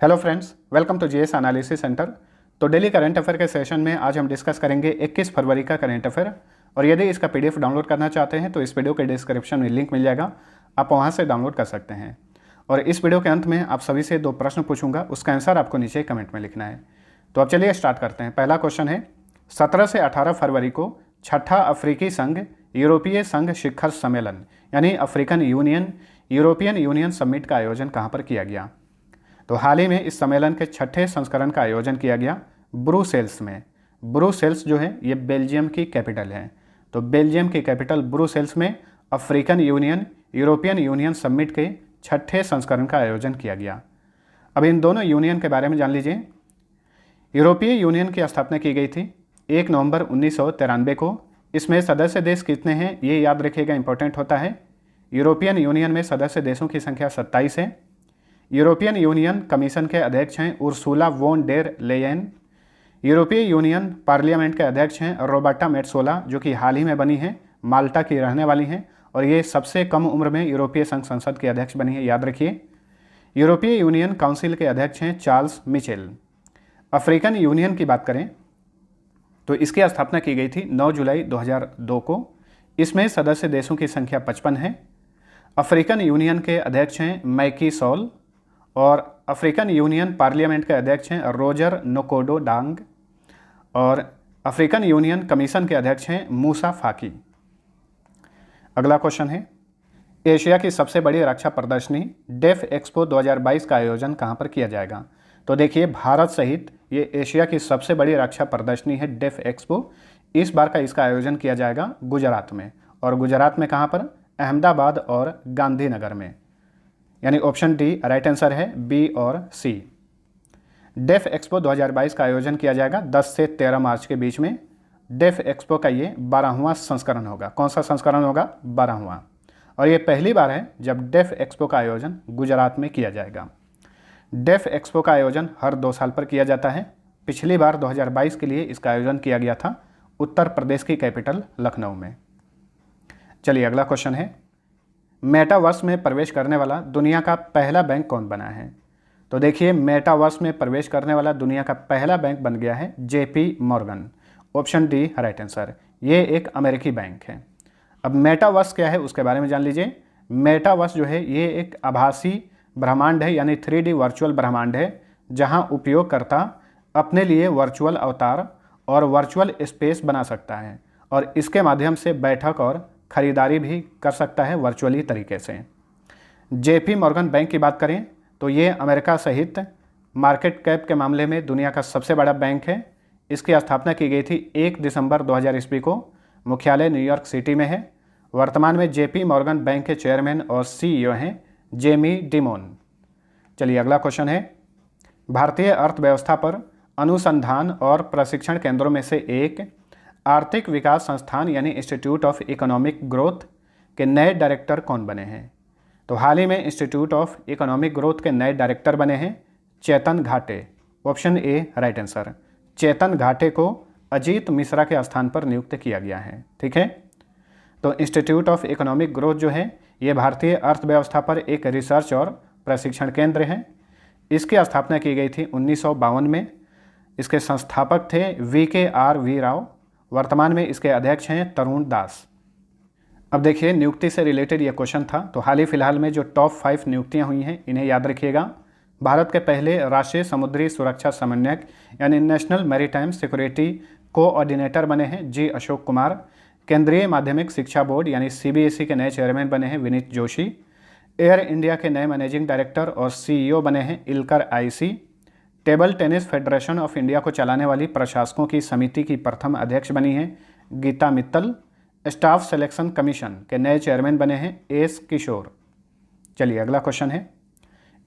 Hello friends, welcome to GS analysis centre. तो daily current affair के session में आज हम डिस्कस करेंगे 21 फरवरी का करंट अफेयर। और यदि इसका पीडीएफ डाउनलोड करना चाहते हैं तो इस वीडियो के डिस्क्रिप्शन में लिंक मिल जाएगा, आप वहां से डाउनलोड कर सकते हैं। और इस वीडियो के अंत में आप सभी से 2 प्रश्न पूछूंगा, उसका आंसर आपको नीचे कमेंट में लिखना है। तो अब चलिए स्टार्ट करते हैं। पहला क्वेश्चन है, 17 से 18 फरवरी को छठा अफ्रीकी संघ यूरोपीय संघ शिखर सम्मेलन यानी African union European union summit का आयोजन कहाँ पर किया गया? तो हाल ही में इस सम्मेलन के छठे संस्करण का आयोजन किया गया ब्रुसेल्स में। ब्रुसेल्स जो है ये बेल्जियम की कैपिटल है। तो बेल्जियम की कैपिटल ब्रुसेल्स में African union European union summit के छठे संस्करण का आयोजन किया गया। अब इन दोनों यूनियन के बारे में जान लीजिए। यूरोपीय यूनियन की स्थापना की गई थी 1 नवंबर 1993 को। इसमें सदस्य देश कितने हैं ये याद रखिएगा, इंपॉर्टेंट होता है। यूरोपियन यूनियन में सदस्य देशों की संख्या 27 है। यूरोपियन यूनियन कमीशन के अध्यक्ष हैं उर्सुला वोन डेर लेयन। यूरोपीय यूनियन पार्लियामेंट के अध्यक्ष हैं रोबर्टा मेट्सोला, जो कि हाल ही में बनी हैं, माल्टा की रहने वाली हैं और ये सबसे कम उम्र में यूरोपीय संघ संसद के अध्यक्ष बनी है, याद रखिए। यूरोपीय यूनियन काउंसिल के अध्यक्ष हैं चार्ल्स मिचेल। अफ्रीकन यूनियन की बात करें तो इसकी स्थापना की गई थी 9 जुलाई 2002 को। इसमें सदस्य देशों की संख्या 55 है। अफ्रीकन यूनियन के अध्यक्ष हैं मैकी सॉल और अफ्रीकन यूनियन पार्लियामेंट के अध्यक्ष हैं रोजर नकोडो डांग और अफ्रीकन यूनियन कमीशन के अध्यक्ष हैं मूसा फाकी। अगला क्वेश्चन है, एशिया की सबसे बड़ी रक्षा प्रदर्शनी डेफ एक्सपो 2022 का आयोजन कहां पर किया जाएगा? तो देखिए, भारत सहित ये एशिया की सबसे बड़ी रक्षा प्रदर्शनी है डेफ एक्सपो। इस बार का इसका आयोजन किया जाएगा गुजरात में। और गुजरात में कहां पर? अहमदाबाद और गांधीनगर में, यानी ऑप्शन डी राइट आंसर है, बी और सी। डेफ एक्सपो 2022 का आयोजन किया जाएगा 10 से 13 मार्च के बीच में। डेफ एक्सपो का ये 12वां संस्करण होगा। कौन सा संस्करण होगा? 12वां। और ये पहली बार है जब डेफ एक्सपो का आयोजन गुजरात में किया जाएगा। डेफ एक्सपो का आयोजन हर 2 साल पर किया जाता है। पिछली बार 2022 के लिए इसका आयोजन किया गया था उत्तर प्रदेश की कैपिटल लखनऊ में। चलिए अगला क्वेश्चन है, मेटावर्स में प्रवेश करने वाला दुनिया का पहला बैंक कौन बना है? तो देखिए, मेटावर्स में प्रवेश करने वाला दुनिया का पहला बैंक बन गया है JP Morgan. Option D right answer. ये एक अमेरिकी बैंक है। अब मेटावर्स क्या है उसके बारे में जान लीजिए। मेटावर्स जो है ये एक आभासी ब्रह्मांड है, यानी 3D वर्चुअल ब्रह्मांड है, जहां उपयोगकर्ता अपने लिए वर्चुअल अवतार और वर्चुअल स्पेस बना सकता है और इसके माध्यम से बैठक और खरीदारी भी कर सकता है वर्चुअली तरीके से। जेपी मॉर्गन बैंक की बात करें तो ये अमेरिका सहित मार्केट कैप के मामले में दुनिया का सबसे बड़ा बैंक है। इसकी स्थापना की गई थी 1 दिसंबर 2000 ईस्वी को। मुख्यालय न्यूयॉर्क सिटी में है। वर्तमान में जेपी मॉर्गन बैंक के चेयरमैन और CEO हैं जेमी डिमोन। चलिए अगला क्वेश्चन है, भारतीय अर्थव्यवस्था पर अनुसंधान और प्रशिक्षण केंद्रों में से एक आर्थिक विकास संस्थान यानी इंस्टीट्यूट ऑफ इकोनॉमिक ग्रोथ के नए डायरेक्टर कौन बने हैं? तो हाल ही में इंस्टीट्यूट ऑफ इकोनॉमिक ग्रोथ के नए डायरेक्टर बने हैं Chetan Ghate. Option A right answer. Chetan Ghate को अजीत मिश्रा के स्थान पर नियुक्त किया गया है। ठीक है, तो इंस्टीट्यूट ऑफ इकोनॉमिक ग्रोथ जो है ये भारतीय अर्थव्यवस्था पर एक रिसर्च और प्रशिक्षण केंद्र है। इसकी स्थापना की गई थी 1952 में। इसके संस्थापक थे VKR राव। वर्तमान में इसके अध्यक्ष हैं तरुण दास। अब देखिए, नियुक्ति से रिलेटेड ये क्वेश्चन था। तो हाल ही फिलहाल में जो टॉप 5 नियुक्तियां हुई हैं इन्हें याद रखिएगा। भारत के पहले राष्ट्रीय समुद्री सुरक्षा समन्वयक यानी नेशनल मैरीटाइम सिक्योरिटी कोऑर्डिनेटर बने हैं जी अशोक कुमार। केंद्रीय माध्यमिक शिक्षा बोर्ड यानी CBSE के नए चेयरमैन बने हैं विनीत जोशी। एयर इंडिया के नए मैनेजिंग डायरेक्टर और CEO बने हैं Ilker IC। Table tennis federation of India को चलाने वाली प्रशासकों की समिति की प्रथम अध्यक्ष बनी हैं Geeta Mittal. Staff selection commission के नए चेयरमैन बने हैं S किशोर। चलिए अगला क्वेश्चन है,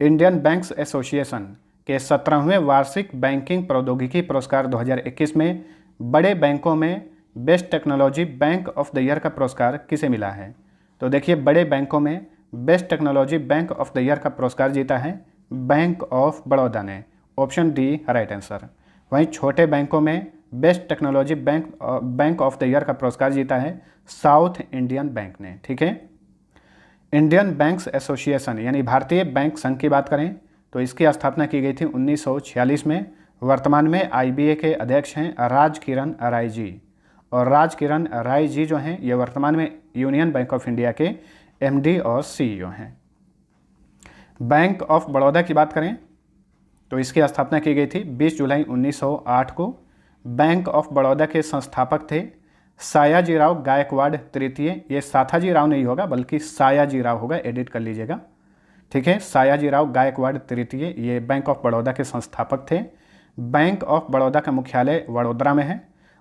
इंडियन बैंक्स एसोसिएशन के 17वें वार्षिक बैंकिंग प्रौद्योगिकी पुरस्कार 2021 में बड़े बैंकों में best technology bank of the year का पुरस्कार किसे मिला है? तो देखिए, बड़े बैंकों में best technology bank of the year का पुरस्कार जीता है बैंक ऑफ बड़ौदा ने। Option D right answer. वहीं छोटे बैंकों में best technology bank of the year का पुरस्कार जीता है साउथ इंडियन बैंक ने। ठीक है, इंडियन बैंक्स एसोसिएशन यानी भारतीय बैंक संघ की बात करें तो इसकी स्थापना की गई थी 1946 में। वर्तमान में IBA के अध्यक्ष हैं राज किरण राय जी, और राज किरण राय जी जो हैं ये वर्तमान में यूनियन बैंक ऑफ इंडिया के MD और CEO हैं। बैंक ऑफ बड़ौदा की बात करें तो इसकी स्थापना की गई थी 20 जुलाई 1908 को। बैंक ऑफ बड़ौदा के संस्थापक थे सायाजीराव गायकवाड़ तृतीय। ये साथाजीराव नहीं होगा बल्कि सायाजीराव होगा, एडिट कर लीजिएगा, ठीक है। सायाजीराव गायकवाड़ तृतीय ये बैंक ऑफ बड़ौदा के संस्थापक थे। बैंक ऑफ बड़ौदा का मुख्यालय वडोदरा में है।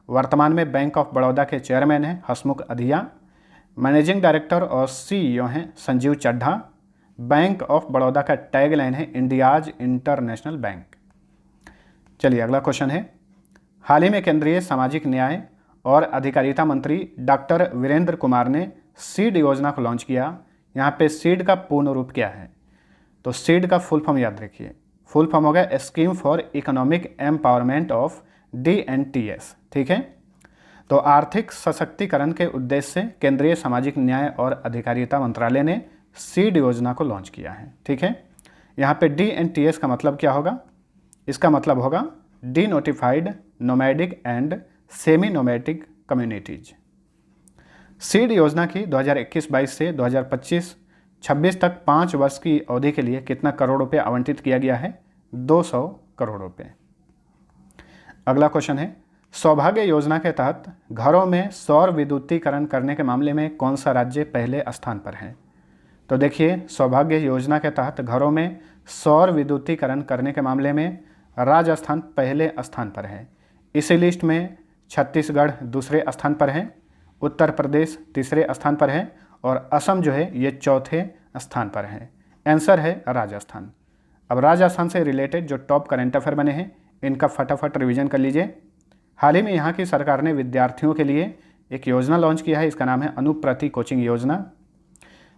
वर्तमान में बैंक ऑफ बड़ौदा के चेयरमैन हैं हसमुख अधिया। मैनेजिंग डायरेक्टर और CEO हैं संजीव चड्ढा। बैंक ऑफ बड़ौदा का टैगलाइन है इंडियाज इंटरनेशनल बैंक। चलिए अगला क्वेश्चन है, हाल ही में केंद्रीय सामाजिक न्याय और अधिकारिता मंत्री डॉक्टर वीरेंद्र कुमार ने सीड योजना को लॉन्च किया। यहाँ पे सीड का पूर्ण रूप क्या है? तो सीड का फुल फॉर्म याद रखिए, फुल फॉर्म होगा scheme for economic empowerment of DNTS, ठीक है। तो आर्थिक सशक्तिकरण के उद्देश्य से केंद्रीय सामाजिक न्याय और अधिकारिता मंत्रालय ने सीड योजना को लॉन्च किया है, ठीक है। यहाँ पे DNTS का मतलब क्या होगा? इसका मतलब होगा D notified nomadic and semi nomadic communities. Seed योजना की 2021-22 से 2025-26 तक 5 वर्ष की अवधि के लिए कितना करोड़ रुपए आवंटित किया गया है? 200 करोड़ रुपए। अगला क्वेश्चन है, सौभाग्य योजना के तहत घरों में सौर विद्युतीकरण करने के मामले में कौन सा राज्य पहले स्थान पर है? तो देखिए, सौभाग्य योजना के तहत घरों में सौर विद्युतीकरण करने के मामले में राजस्थान पहले स्थान पर है। इसी लिस्ट में छत्तीसगढ़ दूसरे स्थान पर है, उत्तर प्रदेश तीसरे स्थान पर है और असम जो है ये चौथे स्थान पर है। आंसर है राजस्थान। अब राजस्थान से रिलेटेड जो टॉप करंट अफेयर बने हैं इनका फटाफट रिवीजन कर लीजिए। हाल ही में यहाँ की सरकार ने विद्यार्थियों के लिए एक योजना लॉन्च किया है, इसका नाम है अनुप्रति कोचिंग योजना।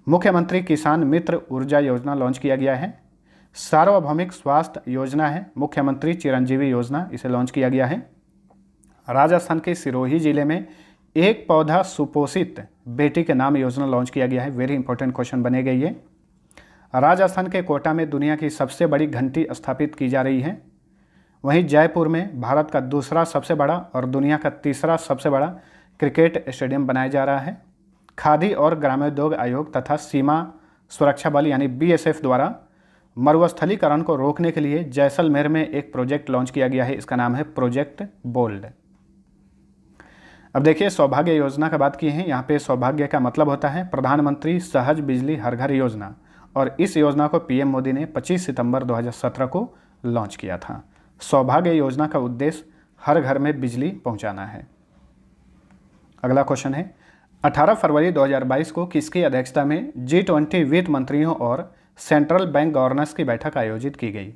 मुख्यमंत्री किसान मित्र ऊर्जा योजना लॉन्च किया गया है। सार्वभौमिक स्वास्थ्य योजना है मुख्यमंत्री चिरंजीवी योजना, इसे लॉन्च किया गया है। राजस्थान के सिरोही जिले में एक पौधा सुपोषित बेटी के नाम योजना लॉन्च किया गया है। वेरी इंपॉर्टेंट क्वेश्चन बनेगा ये। राजस्थान के कोटा में दुनिया की सबसे बड़ी घंटी स्थापित की जा रही है। वहीं जयपुर में भारत का दूसरा सबसे बड़ा और दुनिया का तीसरा सबसे बड़ा क्रिकेट स्टेडियम बनाया जा रहा है। खादी और ग्रामोद्योग आयोग तथा सीमा सुरक्षा बल यानी BSF द्वारा मरुस्थलीकरण को रोकने के लिए जैसलमेर में एक प्रोजेक्ट लॉन्च किया गया है, इसका नाम है प्रोजेक्ट बोल्ड। अब देखिए, सौभाग्य योजना का बात की है। यहाँ पे सौभाग्य का मतलब होता है प्रधानमंत्री सहज बिजली हर घर योजना, और इस योजना को PM मोदी ने 25 सितंबर 2017 को लॉन्च किया था। सौभाग्य योजना का उद्देश्य हर घर में बिजली पहुंचाना है। अगला क्वेश्चन है, 18 फरवरी 2022 को किसकी अध्यक्षता में G20 वित्त मंत्रियों और सेंट्रल बैंक गवर्नर्स की बैठक आयोजित की गई?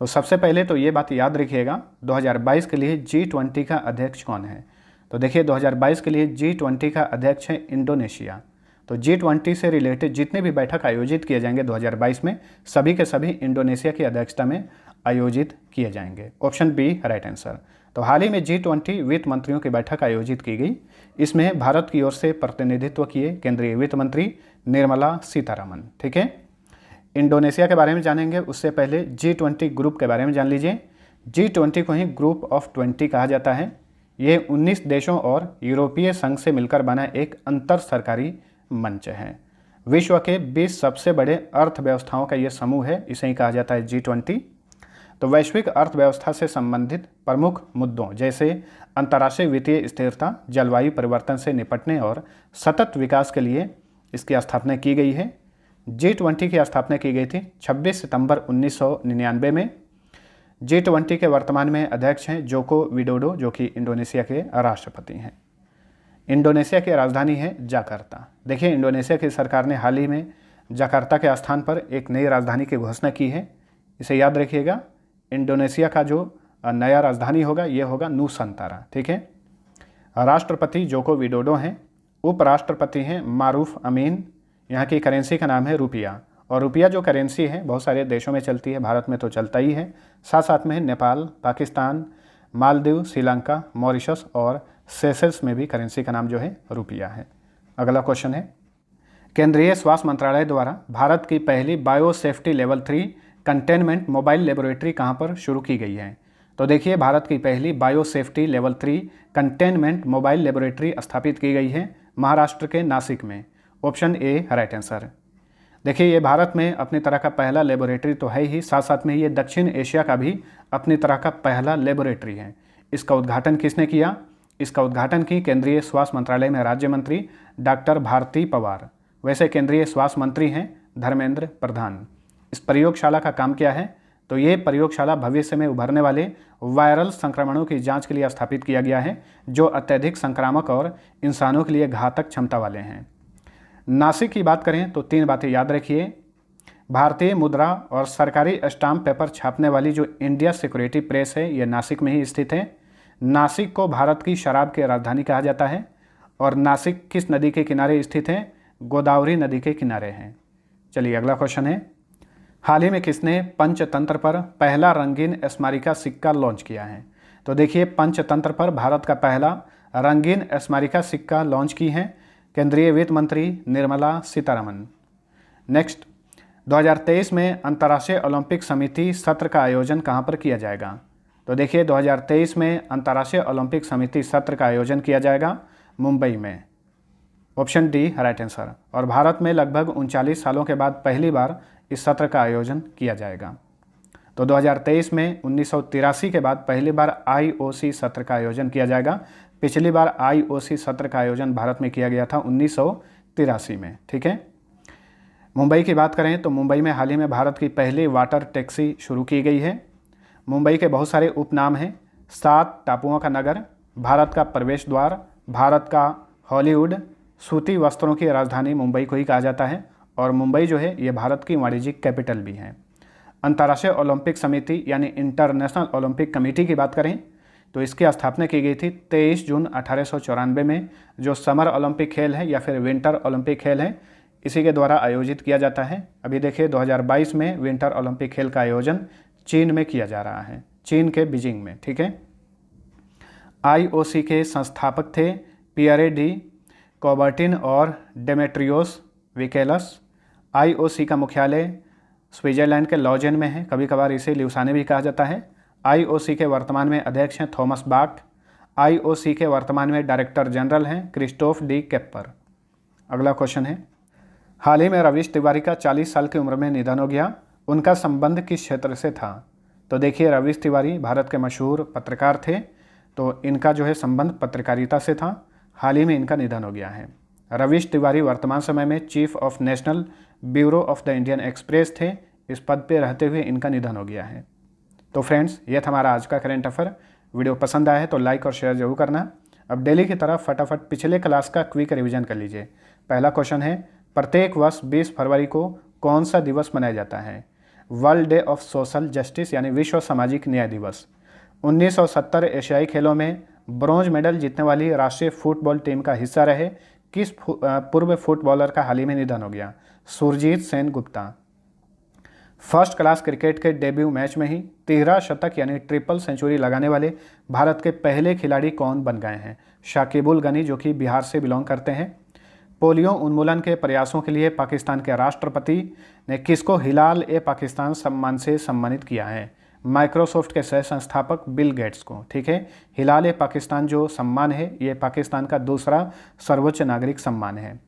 तो सबसे पहले तो ये बात याद रखिएगा, 2022 के लिए G20 का अध्यक्ष कौन है? तो देखिए, 2022 के लिए G20 का अध्यक्ष है इंडोनेशिया। तो G20 से रिलेटेड जितने भी बैठक आयोजित किए जाएंगे 2022 में, सभी के सभी इंडोनेशिया की अध्यक्षता में आयोजित किए जाएंगे। Option B right answer. तो हाल ही में G20 वित्त मंत्रियों की बैठक आयोजित की गई। इसमें भारत की ओर से प्रतिनिधित्व किए केंद्रीय वित्त मंत्री निर्मला सीतारमन, ठीक है। इंडोनेशिया के बारे में जानेंगे, उससे पहले G20 ग्रुप के बारे में जान लीजिए। G20 को ही ग्रुप ऑफ 20 कहा जाता है। ये 19 देशों और यूरोपीय संघ से मिलकर बना एक अंतर सरकारी मंच है। विश्व के 20 सबसे बड़े अर्थव्यवस्थाओं का ये समूह है, इसे ही कहा जाता है G20। तो वैश्विक अर्थव्यवस्था से संबंधित प्रमुख मुद्दों जैसे अंतर्राष्ट्रीय वित्तीय स्थिरता, जलवायु परिवर्तन से निपटने और सतत विकास के लिए इसकी स्थापना की गई है। G20 की स्थापना की गई थी 26 सितंबर 1999 में। G20 के वर्तमान में अध्यक्ष हैं जोको विडोडो, जो कि इंडोनेशिया के राष्ट्रपति हैं। इंडोनेशिया की राजधानी है जाकार्ता। देखिए, इंडोनेशिया की सरकार ने हाल ही में जाकार्ता के स्थान पर एक नई राजधानी की घोषणा की है, इसे याद रखिएगा। इंडोनेशिया का जो नया राजधानी होगा ये होगा नुसंतारा, ठीक है। राष्ट्रपति जोको विडोडो हैं। उपराष्ट्रपति हैं मारूफ अमीन। यहाँ की करेंसी का नाम है रुपया, और रुपया जो करेंसी है बहुत सारे देशों में चलती है, भारत में तो चलता ही है। साथ साथ में नेपाल, पाकिस्तान, मालदीव, श्रीलंका, मॉरिशस और सेशल्स में भी करेंसी का नाम जो है रुपया है। अगला क्वेश्चन है, केंद्रीय स्वास्थ्य मंत्रालय द्वारा भारत की पहली bio safety level 3 containment mobile laboratory कहाँ पर शुरू की गई है? तो देखिए, भारत की पहली bio safety level 3 containment mobile laboratory स्थापित की गई है महाराष्ट्र के नासिक में। Option A right answer. देखिए, ये भारत में अपनी तरह का पहला लेबोरेटरी तो है ही, साथ साथ में ये दक्षिण एशिया का भी अपनी तरह का पहला लेबोरेटरी है। इसका उद्घाटन किसने किया? इसका उद्घाटन की केंद्रीय स्वास्थ्य मंत्रालय में राज्य मंत्री डॉक्टर भारती पवार। वैसे केंद्रीय स्वास्थ्य मंत्री हैं धर्मेंद्र प्रधान। इस प्रयोगशाला का काम क्या है? तो ये प्रयोगशाला भविष्य में उभरने वाले वायरल संक्रमणों की जांच के लिए स्थापित किया गया है, जो अत्यधिक संक्रामक और इंसानों के लिए घातक क्षमता वाले हैं। नासिक की बात करें तो 3 बातें याद रखिए। भारतीय मुद्रा और सरकारी स्टाम्प पेपर छापने वाली जो इंडिया सिक्योरिटी प्रेस है, ये नासिक में ही स्थित है। नासिक को भारत की शराब की राजधानी कहा जाता है। और नासिक किस नदी के किनारे स्थित है? गोदावरी नदी के किनारे हैं। चलिए अगला क्वेश्चन है, हाल ही में किसने पंचतंत्र पर पहला रंगीन स्मारिका सिक्का लॉन्च किया है? तो देखिए, पंचतंत्र पर भारत का पहला रंगीन स्मारिका सिक्का लॉन्च की है केंद्रीय वित्त मंत्री निर्मला सीतारमन। नेक्स्ट, 2023 में अंतर्राष्ट्रीय ओलंपिक समिति सत्र का आयोजन कहाँ पर किया जाएगा? तो देखिए, 2023 में अंतर्राष्ट्रीय ओलंपिक समिति सत्र का आयोजन किया जाएगा मुंबई में। Option D right answer. और भारत में लगभग 39 सालों के बाद पहली बार इस सत्र का आयोजन किया जाएगा। तो 2023 में 1983 के बाद पहली बार IOC सत्र का आयोजन किया जाएगा। पिछली बार IOC सत्र का आयोजन भारत में किया गया था 1983 में। ठीक है। मुंबई की बात करें तो मुंबई में हाल ही में भारत की पहली वाटर टैक्सी शुरू की गई है। मुंबई के बहुत सारे उपनाम हैं। 7 टापुओं का नगर, भारत का प्रवेश द्वार, भारत का हॉलीवुड, सूती वस्त्रों की राजधानी मुंबई को ही कहा जाता है। और मुंबई जो है ये भारत की वाणिज्यिक कैपिटल भी है। अंतर्राष्ट्रीय ओलंपिक समिति यानी इंटरनेशनल ओलंपिक कमेटी की बात करें तो इसकी स्थापना की गई थी 23 जून 1894 में। जो समर ओलंपिक खेल है या फिर विंटर ओलंपिक खेल है, इसी के द्वारा आयोजित किया जाता है। अभी देखिए, 2022 में विंटर ओलंपिक खेल का आयोजन चीन में किया जा रहा है, चीन के बीजिंग में। ठीक है। IOC के संस्थापक थे पियरे डी कॉबर्टिन और डेमेट्रियोस विकेलस। IOC का मुख्यालय स्विट्जरलैंड के लॉजेन में है, कभी कभार इसे ल्यूसाने भी कहा जाता है। IOC के वर्तमान में अध्यक्ष हैं थॉमस बाक। IOC के वर्तमान में डायरेक्टर जनरल हैं क्रिस्टोफ डी केपर। अगला क्वेश्चन है, हाल ही में रवीश तिवारी का 40 साल की उम्र में निधन हो गया। उनका संबंध किस क्षेत्र से था? तो देखिए, रवीश तिवारी भारत के मशहूर पत्रकार थे, तो इनका जो है संबंध पत्रकारिता से था। हाल ही में इनका निधन हो गया है। रवीश तिवारी वर्तमान समय में chief of national bureau of the Indian express थे। इस पद पे रहते हुए इनका निधन हो गया है। तो फ्रेंड्स, ये था हमारा आज का करेंट अफेयर। वीडियो पसंद आया है तो लाइक और शेयर जरूर करना। अब डेली की तरह फटाफट पिछले क्लास का क्विक रिवीजन कर लीजिए। पहला क्वेश्चन है, प्रत्येक वर्ष 20 फरवरी को कौन सा दिवस मनाया जाता है? World day of social justice यानी विश्व सामाजिक न्याय दिवस। 1970 एशियाई खेलों में ब्रॉन्ज मेडल जीतने वाली राष्ट्रीय फुटबॉल टीम का हिस्सा रहे किस पूर्व फुटबॉलर का हाल ही में निधन हो गया? Surjit Sen Gupta. First class cricket के डेब्यू मैच में ही 13 शतक यानी ट्रिपल सेंचुरी लगाने वाले भारत के पहले खिलाड़ी कौन बन गए हैं? शाकिबुल गनी, जो कि बिहार से बिलोंग करते हैं। पोलियो उन्मूलन के प्रयासों के लिए पाकिस्तान के राष्ट्रपति ने किसको हिलाल ए पाकिस्तान सम्मान से सम्मानित किया है? माइक्रोसॉफ्ट के सह संस्थापक बिल गेट्स को। ठीक है। हिलाल ए पाकिस्तान जो सम्मान है ये पाकिस्तान का दूसरा सर्वोच्च नागरिक सम्मान है।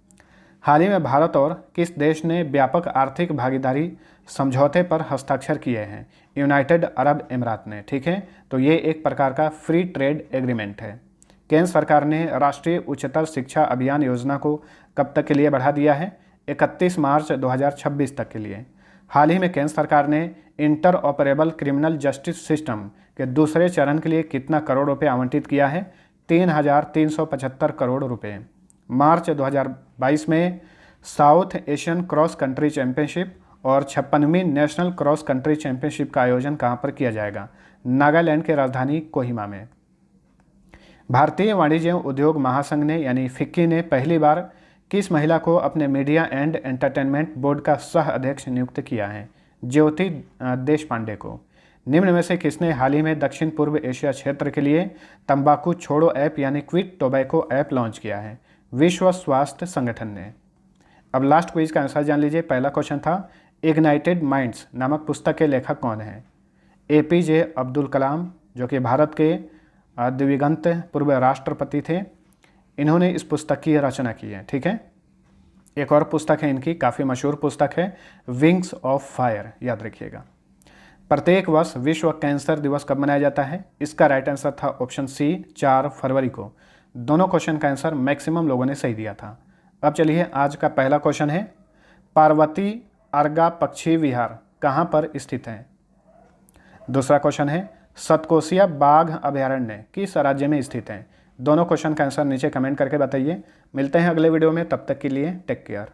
हाल ही में भारत और किस देश ने व्यापक आर्थिक भागीदारी समझौते पर हस्ताक्षर किए हैं? यूनाइटेड अरब अमीरात ने। ठीक है। तो ये एक प्रकार का फ्री ट्रेड एग्रीमेंट है। केंद्र सरकार ने राष्ट्रीय उच्चतर शिक्षा अभियान योजना को कब तक के लिए बढ़ा दिया है? 31 मार्च 2026 तक के लिए। हाल ही में केंद्र सरकार ने inter operable criminal justice system के दूसरे चरण के लिए कितना करोड़ रुपए आवंटित किया है? 3,375 करोड़ रुपए। मार्च 2022 में south Asian cross country championship और 56वीं नेशनल क्रॉस कंट्री चैंपियनशिप का आयोजन कहाँ पर किया जाएगा? नागालैंड के राजधानी कोहिमा में। भारतीय वाणिज्य उद्योग महासंघ ने यानी फिक्की ने पहली बार किस महिला को अपने मीडिया एंड एंटरटेनमेंट बोर्ड का सह अध्यक्ष नियुक्त किया है? ज्योति देशपांडे को। निम्न में से किसने हाल ही में दक्षिण पूर्व एशिया क्षेत्र के लिए तंबाकू छोड़ो ऐप यानी क्विट टोबैको ऐप लॉन्च किया है? विश्व स्वास्थ्य संगठन ने। अब लास्ट क्विज का आंसर जान लीजिए। पहला क्वेश्चन था, इग्नाइटेड माइंड्स नामक पुस्तक के लेखक कौन हैं? APJ अब्दुल कलाम, जो कि भारत के दिवंगत पूर्व राष्ट्रपति थे। इन्होंने इस पुस्तक की रचना की है। ठीक है, एक और पुस्तक है इनकी, काफ़ी मशहूर पुस्तक है, विंग्स ऑफ फायर, याद रखिएगा। प्रत्येक वर्ष विश्व कैंसर दिवस कब मनाया जाता है? इसका राइट आंसर था ऑप्शन सी, 4 फरवरी को। दोनों क्वेश्चन का आंसर मैक्सिमम लोगों ने सही दिया था। अब चलिए आज का पहला क्वेश्चन है, पार्वती अर्गा पक्षी विहार कहाँ पर स्थित है? दूसरा क्वेश्चन है, सतकोसिया बाघ अभयारण्य किस राज्य में स्थित है? दोनों क्वेश्चन का आंसर नीचे कमेंट करके बताइए। मिलते हैं अगले वीडियो में, तब तक के लिए टेक केयर।